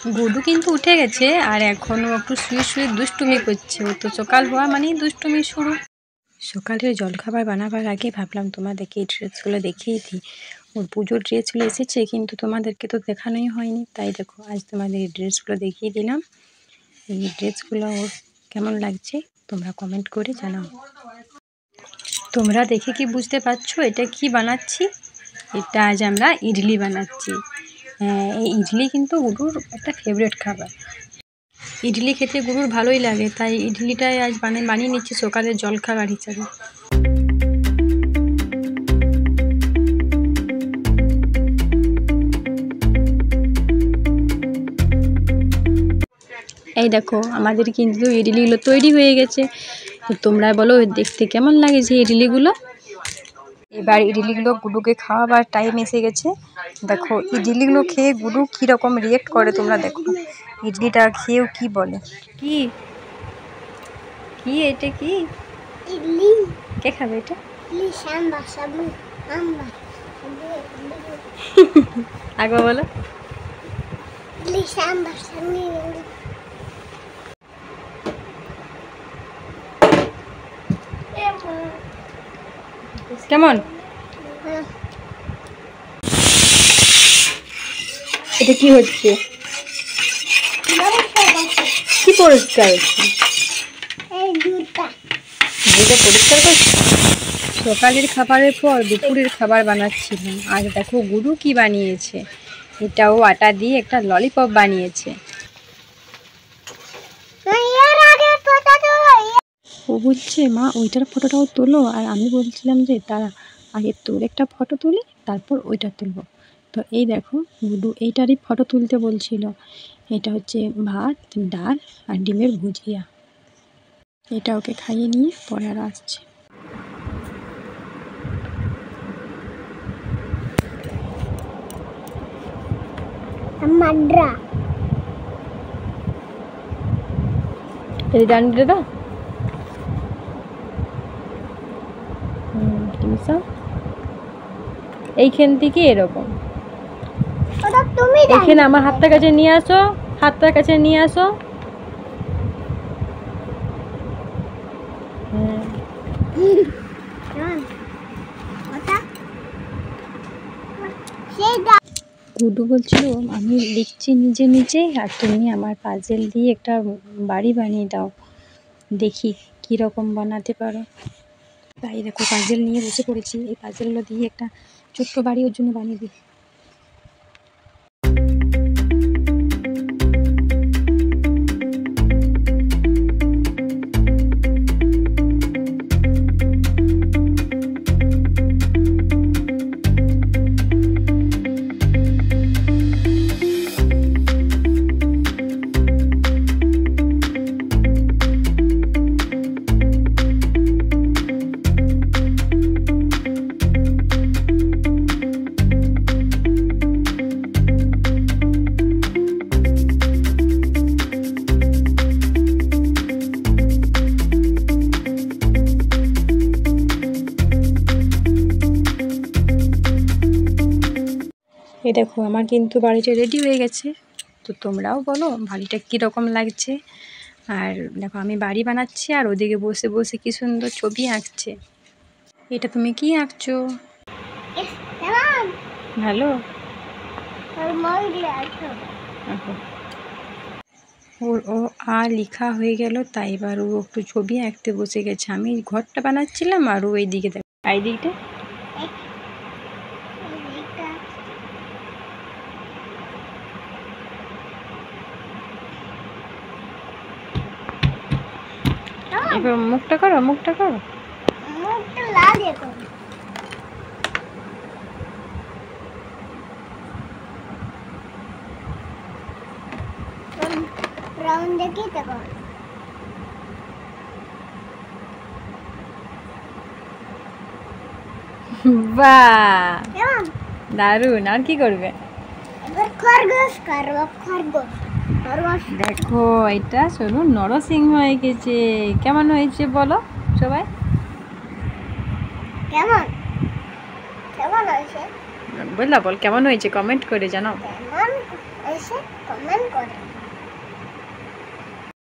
গুডু কিন্তু উঠে গেছে আর এখনও একটু শুয়ে শুয়ে দুষ্টুমি করছে। ও তো সকাল হওয়া মানেই দুষ্টুমি শুরু। সকালের জলখাবার বানাবার আগে ভাবলাম তোমাদেরকে এই ড্রেসগুলো দেখিয়ে দিই। ওর পুজোর ড্রেসগুলো এসেছে কিন্তু তোমাদেরকে তো দেখানোই হয়নি, তাই দেখো আজ তোমাদের এই ড্রেসগুলো দেখিয়ে দিলাম। এই ড্রেসগুলো ওর কেমন লাগছে তোমরা কমেন্ট করে জানাও। তোমরা দেখে কি বুঝতে পারছো এটা কি বানাচ্ছি? এটা আজ আমরা ইডলি বানাচ্ছি। এই ইডলি কিন্তু গুরুর একটা ফেভারিট খাবার। ইডলি খেতে গুরুর ভালোই লাগে, তাই ইডলিটাই আজ বানিয়ে নিচ্ছি সকালের জলখাবার হিসাবে। এই দেখো আমাদের কিন্তু ইডলিগুলো তৈরি হয়ে গেছে। তো তোমরা বলো দেখতে কেমন লাগে যে ইডলিগুলো। এবার ইডলিগুলো গুডুকে খাওয়াবার টাইম এসে গেছে। দেখো ইডলিগুলো খেয়ে গুডু কীরকম রিয়েক্ট করে তোমরা দেখো। ইডলিটা খেয়েও কি বলে। কি কি এটা কি ইডলি? কে খাবে এটা? আগে বলো। কেমন এটা কি হচ্ছে? কি পরিষ্কার হচ্ছে? দুধটা পরিষ্কার করছি। সকালের খাবারের পর দুপুরের খাবার বানাচ্ছিলাম। আজ দেখো গুরু কি বানিয়েছে। এটাও আটা দিয়ে একটা ললিপপ বানিয়েছে। ও বলছে মা ওইটার ফটোটাও তোলো, আর আমি বলছিলাম যে তারা আগে তোর একটা ফটো তুলি তারপর ওইটা তুলবো। তো এই দেখো গুডু এইটারই ফটো তুলতে বলছিল। এটা হচ্ছে ভাত, ডাল আর ডিমের ভুজিয়া। এটা ওকে খাইয়ে নিয়ে পরে আর আসছে। এই ডান্ডিটা দাও। এইখান থেকে এরকম এখানে আমার হাতটার কাছে নিয়ে আসো, হাতটার কাছে নিয়ে আসো। গুডু বলছিল আমি লিখছি নিজে নিজে আর তুমি আমার পাজেল দিয়ে একটা বাড়ি বানিয়ে দাও, দেখি কীরকম বানাতে পারো। তাই দেখো পাজেল নিয়ে বসে পড়েছি। এই পাজেলগুলো দিয়ে একটা ছোট্ট বাড়ি ওর জন্য বানিয়ে দিই। এই দেখো আমার কিন্তু বাড়িটা রেডি হয়ে গেছে। তো তোমরাও বলো বাড়িটা কীরকম লাগছে। আর দেখো আমি বাড়ি বানাচ্ছি আর ওদিকে বসে বসে কি সুন্দর ছবি আঁকছে। এটা তুমি কি আঁকছো? ভালো। ওর ও আ লেখা হয়ে গেল, তাই এবার ও একটু ছবি আঁকতে বসে গেছে। আমি ঘরটা বানাচ্ছিলাম আর ও এই দিকে দেখো এই দিকটা। এবার মুখটা করো, মুখটা করো। মুখটা লাল দিয়ে করো। রাউন্ড দেখি তো করো। বাহ দারুণ। আর কি করবে? এবার খরগোশ করব। খরগোশ দেখো এটা শুধু নরসিংহ হয়ে গেছে। কেমন হয়েছে বলো সবাই? কেমন কেমন হয়েছে বললা? বল কেমন হয়েছে কমেন্ট করে জানাও। কেমন এসে কমেন্ট করে।